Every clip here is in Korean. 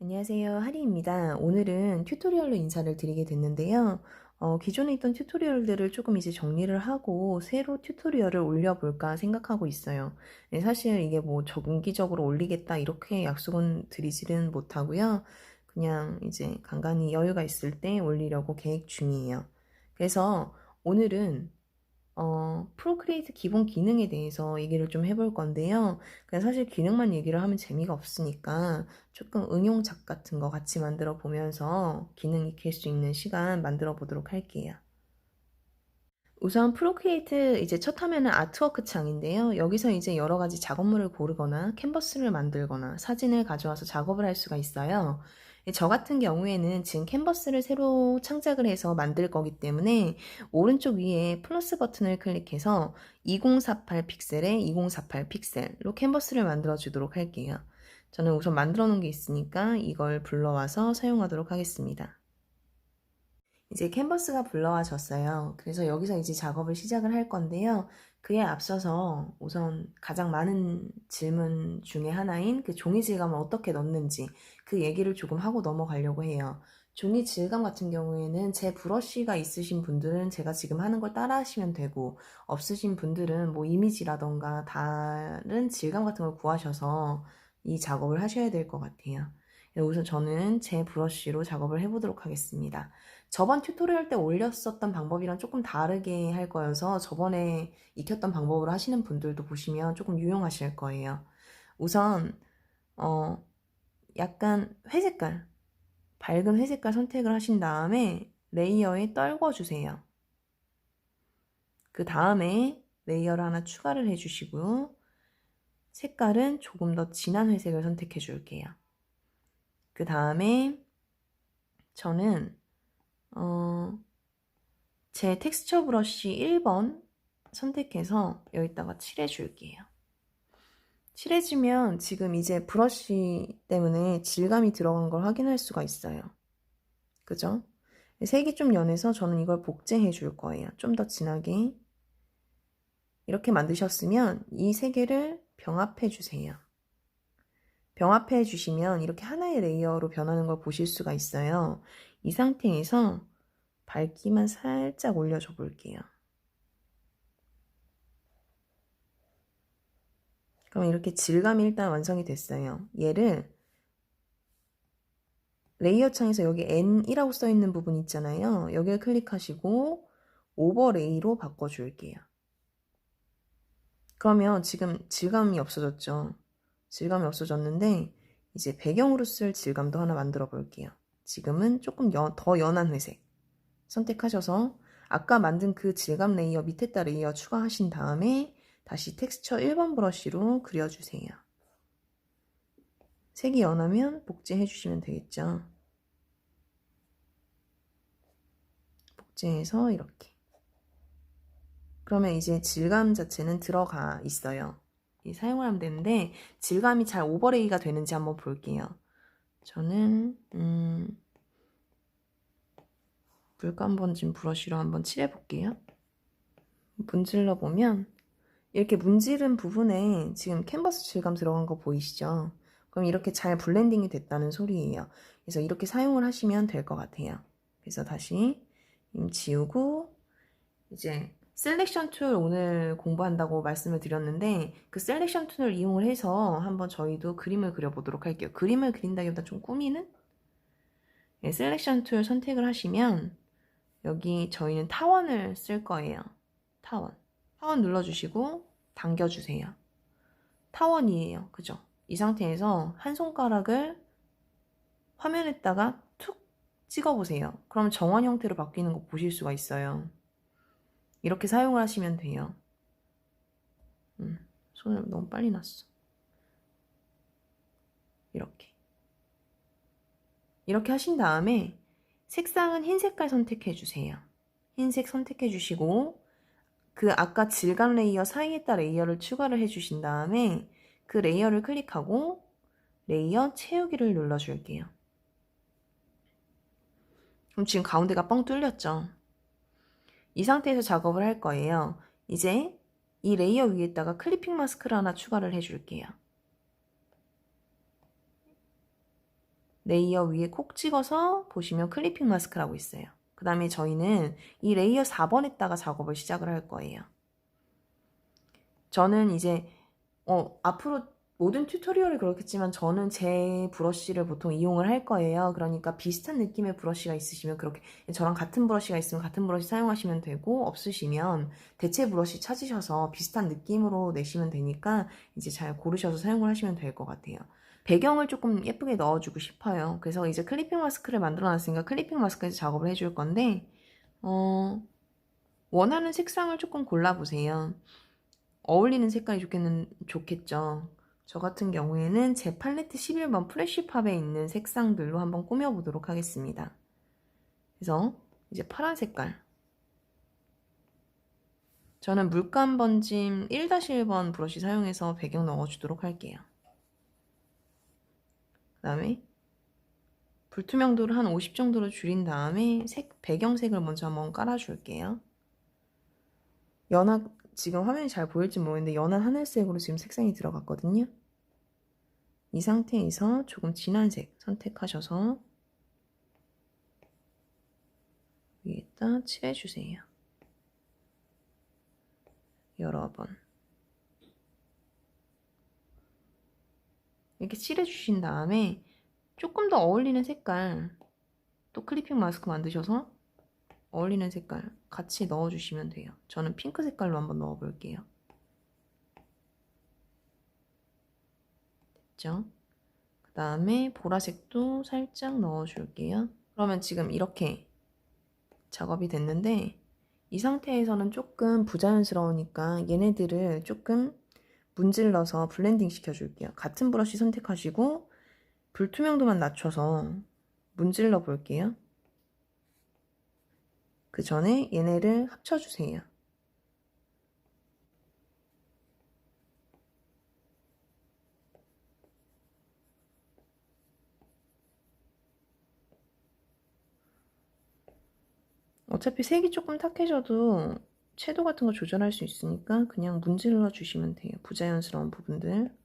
안녕하세요. 하리입니다. 오늘은 튜토리얼로 인사를 드리게 됐는데요. 기존에 있던 튜토리얼들을 조금 이제 정리를 하고 새로 튜토리얼을 올려볼까 생각하고 있어요. 네, 사실 이게 뭐 정기적으로 올리겠다 이렇게 약속은 드리지는 못하고요. 그냥 이제 간간히 여유가 있을 때 올리려고 계획 중이에요. 그래서 오늘은 프로크리에이트 기본 기능에 대해서 얘기를 좀 해볼 건데요. 그냥 사실 기능만 얘기를 하면 재미가 없으니까 조금 응용작 같은 거 같이 만들어 보면서 기능 익힐 수 있는 시간 만들어 보도록 할게요. 우선 프로크리에이트 이제 첫 화면은 아트워크 창인데요. 여기서 이제 여러 가지 작업물을 고르거나 캔버스를 만들거나 사진을 가져와서 작업을 할 수가 있어요. 저 같은 경우에는 지금 캔버스를 새로 창작을 해서 만들 거기 때문에 오른쪽 위에 플러스 버튼을 클릭해서 2048 픽셀에 2048 픽셀로 캔버스를 만들어 주도록 할게요. 저는 우선 만들어 놓은 게 있으니까 이걸 불러와서 사용하도록 하겠습니다. 이제 캔버스가 불러와졌어요. 그래서 여기서 이제 작업을 시작을 할 건데요. 그에 앞서서 우선 가장 많은 질문 중에 하나인 그 종이 질감을 어떻게 넣는지 그 얘기를 조금 하고 넘어가려고 해요. 종이 질감 같은 경우에는 제 브러쉬가 있으신 분들은 제가 지금 하는 걸 따라 하시면 되고, 없으신 분들은 뭐 이미지라던가 다른 질감 같은 걸 구하셔서 이 작업을 하셔야 될 것 같아요. 우선 저는 제 브러쉬로 작업을 해보도록 하겠습니다. 저번 튜토리얼 때 올렸었던 방법이랑 조금 다르게 할 거여서 저번에 익혔던 방법으로 하시는 분들도 보시면 조금 유용하실 거예요. 우선 어 약간 회색깔, 밝은 회색깔 선택을 하신 다음에 레이어에 떨궈 주세요. 그 다음에 레이어를 하나 추가를 해주시고요. 색깔은 조금 더 진한 회색을 선택해 줄게요. 그 다음에 저는 제 텍스처 브러쉬 1번 선택해서 여기다가 칠해 줄게요. 칠해주면 지금 이제 브러쉬 때문에 질감이 들어간 걸 확인할 수가 있어요. 그죠? 색이 좀 연해서 저는 이걸 복제해 줄 거예요. 좀 더 진하게. 이렇게 만드셨으면 이 세 개를 병합해 주세요. 병합해 주시면 이렇게 하나의 레이어로 변하는 걸 보실 수가 있어요. 이 상태에서 밝기만 살짝 올려줘 볼게요. 그럼 이렇게 질감이 일단 완성이 됐어요. 얘를 레이어 창에서 여기 N이라고 써 있는 부분 있잖아요. 여기를 클릭하시고 오버레이로 바꿔줄게요. 그러면 지금 질감이 없어졌죠. 질감이 없어졌는데 이제 배경으로 쓸 질감도 하나 만들어 볼게요. 지금은 조금 더 연한 회색 선택하셔서 아까 만든 그 질감 레이어 밑에다 레이어 추가하신 다음에 다시 텍스처 1번 브러쉬로 그려주세요. 색이 연하면 복제해 주시면 되겠죠. 복제해서 이렇게. 그러면 이제 질감 자체는 들어가 있어요. 사용을 하면 되는데 질감이 잘 오버레이가 되는지 한번 볼게요. 저는 물감 번진 브러쉬로 한번 칠해 볼게요. 문질러 보면 이렇게 문지른 부분에 지금 캔버스 질감 들어간 거 보이시죠? 그럼 이렇게 잘 블렌딩이 됐다는 소리예요. 그래서 이렇게 사용을 하시면 될 것 같아요. 그래서 다시 지우고 이제 셀렉션 툴 오늘 공부한다고 말씀을 드렸는데 그 셀렉션 툴을 이용을 해서 한번 저희도 그림을 그려보도록 할게요. 그림을 그린다기보다 좀 꾸미는? 네, 셀렉션 툴 선택을 하시면 여기 저희는 타원을 쓸 거예요. 타원. 타원 눌러주시고 당겨주세요. 타원이에요. 그죠? 이 상태에서 한 손가락을 화면에다가 툭 찍어보세요. 그럼 정원 형태로 바뀌는 거 보실 수가 있어요. 이렇게 사용을 하시면 돼요. 손을 너무 빨리 놨어. 이렇게 하신 다음에 색상은 흰 색깔 선택해 주세요. 흰색 선택해 주시고 그 아까 질감 레이어 사이에다 레이어를 추가를 해 주신 다음에 그 레이어를 클릭하고 레이어 채우기를 눌러 줄게요. 그럼 지금 가운데가 뻥 뚫렸죠? 이 상태에서 작업을 할 거예요. 이제 이 레이어 위에다가 클리핑 마스크를 하나 추가를 해 줄게요. 레이어 위에 콕 찍어서 보시면 클리핑 마스크라고 있어요. 그 다음에 저희는 이 레이어 4번에다가 작업을 시작을 할 거예요. 저는 이제 앞으로 모든 튜토리얼이 그렇겠지만 저는 제 브러쉬를 보통 이용을 할 거예요. 그러니까 비슷한 느낌의 브러쉬가 있으시면 그렇게 저랑 같은 브러쉬가 있으면 같은 브러쉬 사용하시면 되고, 없으시면 대체 브러쉬 찾으셔서 비슷한 느낌으로 내시면 되니까 이제 잘 고르셔서 사용을 하시면 될 것 같아요. 배경을 조금 예쁘게 넣어주고 싶어요. 그래서 이제 클리핑 마스크를 만들어 놨으니까 클리핑 마스크에서 작업을 해줄 건데, 원하는 색상을 조금 골라보세요. 어울리는 색깔이 좋겠죠. 저 같은 경우에는 제 팔레트 11번 플래시팝에 있는 색상들로 한번 꾸며보도록 하겠습니다. 그래서 이제 파란 색깔. 저는 물감 번짐 1-1번 브러쉬 사용해서 배경 넣어주도록 할게요. 그 다음에 불투명도를 한 50 정도로 줄인 다음에 배경색을 먼저 한번 깔아줄게요. 연한, 지금 화면이 잘 보일지 모르겠는데 연한 하늘색으로 지금 색상이 들어갔거든요. 이 상태에서 조금 진한 색 선택하셔서 위에다 칠해주세요. 여러 번. 이렇게 칠해주신 다음에 조금 더 어울리는 색깔, 또 클리핑 마스크 만드셔서 어울리는 색깔 같이 넣어주시면 돼요. 저는 핑크 색깔로 한번 넣어볼게요. 됐죠? 그 다음에 보라색도 살짝 넣어줄게요. 그러면 지금 이렇게 작업이 됐는데, 이 상태에서는 조금 부자연스러우니까 얘네들을 조금 문질러서 블렌딩 시켜줄게요. 같은 브러쉬 선택하시고 불투명도만 낮춰서 문질러 볼게요. 그 전에 얘네를 합쳐주세요. 어차피 색이 조금 탁해져도 채도 같은 거 조절할 수 있으니까 그냥 문질러 주시면 돼요. 부자연스러운 부분들.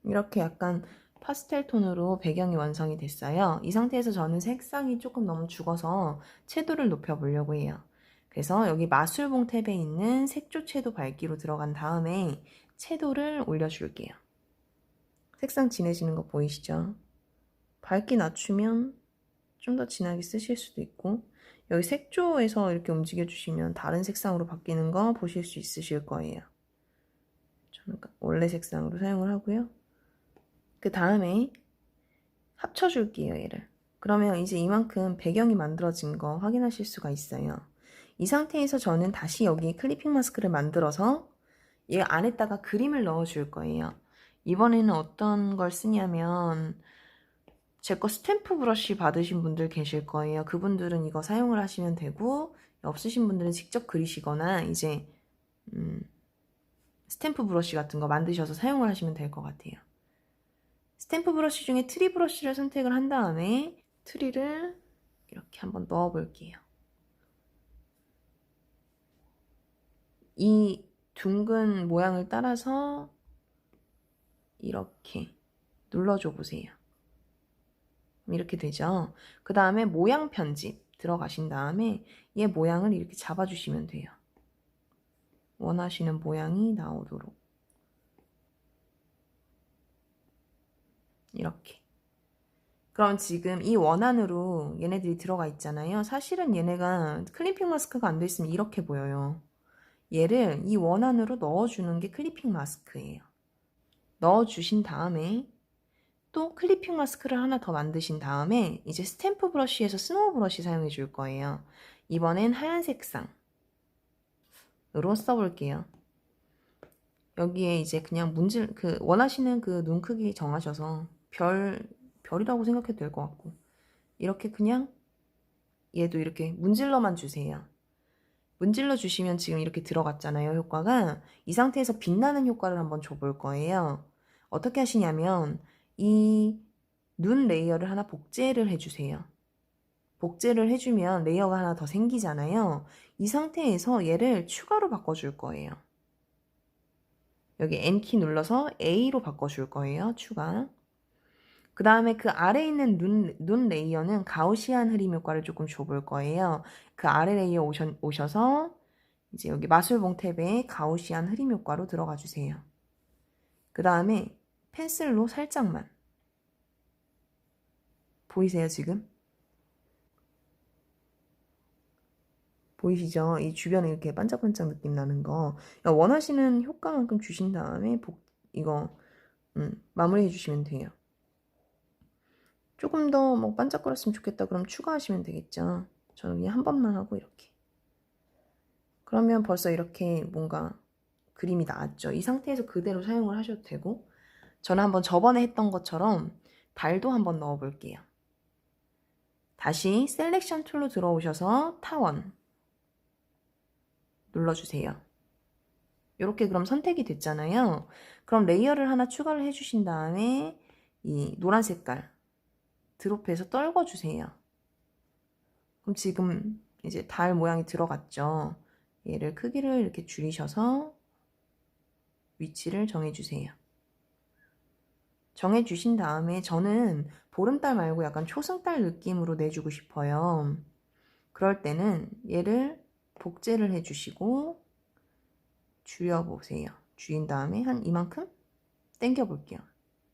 이렇게 약간 파스텔 톤으로 배경이 완성이 됐어요. 이 상태에서 저는 색상이 조금 너무 죽어서 채도를 높여보려고 해요. 그래서 여기 마술봉 탭에 있는 색조 채도 밝기로 들어간 다음에 채도를 올려줄게요. 색상 진해지는 거 보이시죠? 밝기 낮추면 좀 더 진하게 쓰실 수도 있고, 여기 색조에서 이렇게 움직여 주시면 다른 색상으로 바뀌는 거 보실 수 있으실 거예요. 저는 원래 색상으로 사용을 하고요. 그 다음에 합쳐줄게요, 얘를. 그러면 이제 이만큼 배경이 만들어진 거 확인하실 수가 있어요. 이 상태에서 저는 다시 여기 클리핑 마스크를 만들어서 얘 안에다가 그림을 넣어줄 거예요. 이번에는 어떤 걸 쓰냐면 제 거 스탬프 브러쉬 받으신 분들 계실 거예요. 그분들은 이거 사용을 하시면 되고, 없으신 분들은 직접 그리시거나 이제 스탬프 브러쉬 같은 거 만드셔서 사용을 하시면 될 것 같아요. 스탬프 브러쉬 중에 트리 브러쉬를 선택을 한 다음에 트리를 이렇게 한번 넣어 볼게요. 이 둥근 모양을 따라서 이렇게 눌러줘 보세요. 이렇게 되죠. 그 다음에 모양 편집 들어가신 다음에 얘 모양을 이렇게 잡아주시면 돼요. 원하시는 모양이 나오도록 이렇게. 그럼 지금 이 원안으로 얘네들이 들어가 있잖아요. 사실은 얘네가 클리핑 마스크가 안 돼 있으면 이렇게 보여요. 얘를 이 원안으로 넣어주는 게 클리핑 마스크예요. 넣어주신 다음에 또 클리핑 마스크를 하나 더 만드신 다음에 이제 스탬프 브러쉬에서 스노우 브러쉬 사용해 줄 거예요. 이번엔 하얀 색상으로 써볼게요. 여기에 이제 그냥 원하시는 그 눈 크기 정하셔서 별이라고 생각해도 될 것 같고, 이렇게 그냥 얘도 이렇게 문질러만 주세요. 문질러 주시면 지금 이렇게 들어갔잖아요, 효과가. 이 상태에서 빛나는 효과를 한번 줘볼 거예요. 어떻게 하시냐면 이 눈 레이어를 하나 복제를 해주세요. 복제를 해주면 레이어가 하나 더 생기잖아요. 이 상태에서 얘를 추가로 바꿔줄 거예요. 여기 N키 눌러서 A로 바꿔줄 거예요. 추가. 그 다음에 그 아래에 있는 눈 레이어는 가우시안 흐림 효과를 조금 줘볼 거예요. 그 아래 레이어 오셔서 이제 여기 마술봉 탭에 가우시안 흐림 효과로 들어가 주세요. 그 다음에 펜슬로 살짝만. 보이세요, 지금? 보이시죠? 이 주변에 이렇게 반짝반짝 느낌 나는 거. 원하시는 효과만큼 주신 다음에 이거 마무리해 주시면 돼요. 조금 더 뭐 반짝거렸으면 좋겠다 그럼 추가하시면 되겠죠. 저는 그냥 한 번만 하고 이렇게. 그러면 벌써 이렇게 뭔가 그림이 나왔죠. 이 상태에서 그대로 사용을 하셔도 되고, 저는 한번 저번에 했던 것처럼 달도 한번 넣어 볼게요. 다시 셀렉션 툴로 들어오셔서 타원 눌러주세요. 이렇게 그럼 선택이 됐잖아요. 그럼 레이어를 하나 추가를 해주신 다음에 이 노란 색깔 드롭해서 떨궈주세요. 그럼 지금 이제 달 모양이 들어갔죠. 얘를 크기를 이렇게 줄이셔서 위치를 정해주세요. 정해주신 다음에 저는 보름달 말고 약간 초승달 느낌으로 내주고 싶어요. 그럴 때는 얘를 복제를 해주시고 줄여보세요. 줄인 다음에 한 이만큼 당겨 볼게요.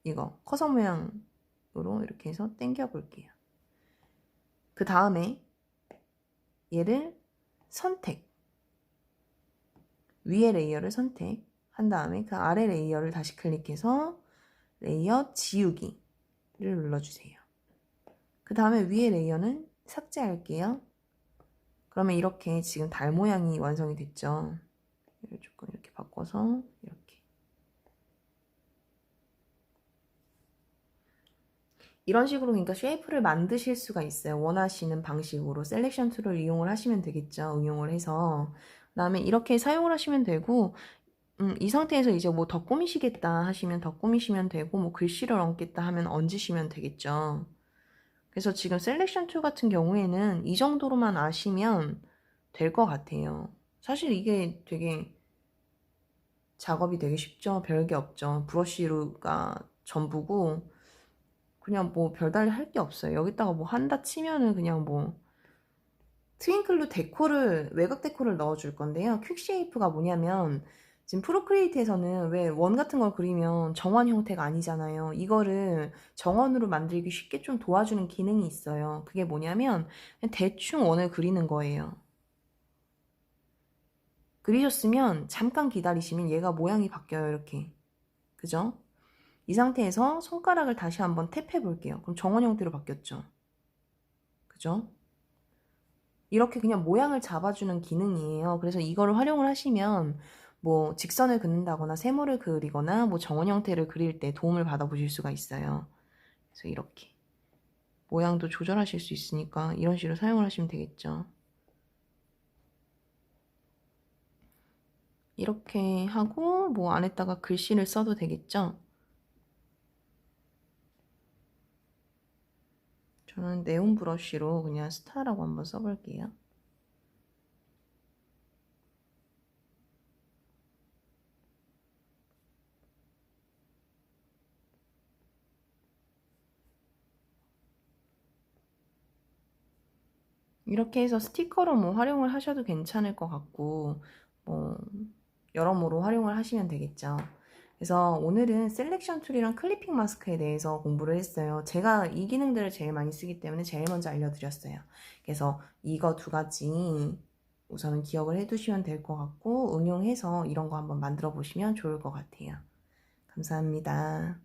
이거 커서 모양으로 이렇게 해서 당겨 볼게요. 그 다음에 얘를 선택, 위에 레이어를 선택한 다음에 그 아래 레이어를 다시 클릭해서 레이어 지우기를 눌러주세요. 그 다음에 위에 레이어는 삭제할게요. 그러면 이렇게 지금 달 모양이 완성이 됐죠. 조금 이렇게 바꿔서 이렇게. 이런 식으로 그러니까 쉐이프를 만드실 수가 있어요. 원하시는 방식으로 셀렉션 툴을 이용을 하시면 되겠죠. 응용을 해서. 그 다음에 이렇게 사용을 하시면 되고, 이 상태에서 이제 뭐 더 꾸미시겠다 하시면 더 꾸미시면 되고, 뭐 글씨를 얹겠다 하면 얹으시면 되겠죠. 그래서 지금 셀렉션 툴 같은 경우에는 이 정도로만 아시면 될 것 같아요. 사실 이게 되게 작업이 되게 쉽죠. 별게 없죠. 브러쉬가 전부고 그냥 뭐 별다른 할 게 없어요. 여기다가 뭐 한다 치면은 그냥 뭐 트윙클로 데코를 외곽 데코를 넣어줄 건데요. 퀵쉐이프가 뭐냐면 지금 프로크리에이트에서는 왜 원 같은 걸 그리면 정원 형태가 아니잖아요. 이거를 정원으로 만들기 쉽게 좀 도와주는 기능이 있어요. 그게 뭐냐면 그냥 대충 원을 그리는 거예요. 그리셨으면 잠깐 기다리시면 얘가 모양이 바뀌어요. 이렇게. 그죠? 이 상태에서 손가락을 다시 한번 탭해 볼게요. 그럼 정원 형태로 바뀌었죠. 그죠? 이렇게 그냥 모양을 잡아주는 기능이에요. 그래서 이거를 활용을 하시면 뭐 직선을 긋는다거나 세모를 그리거나 뭐 정원 형태를 그릴 때 도움을 받아보실 수가 있어요. 그래서 이렇게 모양도 조절하실 수 있으니까 이런 식으로 사용을 하시면 되겠죠. 이렇게 하고 뭐 안에다가 글씨를 써도 되겠죠. 저는 네온 브러쉬로 그냥 스타라고 한번 써볼게요. 이렇게 해서 스티커로 뭐 활용을 하셔도 괜찮을 것 같고 뭐 여러모로 활용을 하시면 되겠죠. 그래서 오늘은 셀렉션 툴이랑 클리핑 마스크에 대해서 공부를 했어요. 제가 이 기능들을 제일 많이 쓰기 때문에 제일 먼저 알려드렸어요. 그래서 이거 두 가지 우선은 기억을 해두시면 될 것 같고 응용해서 이런 거 한번 만들어 보시면 좋을 것 같아요. 감사합니다.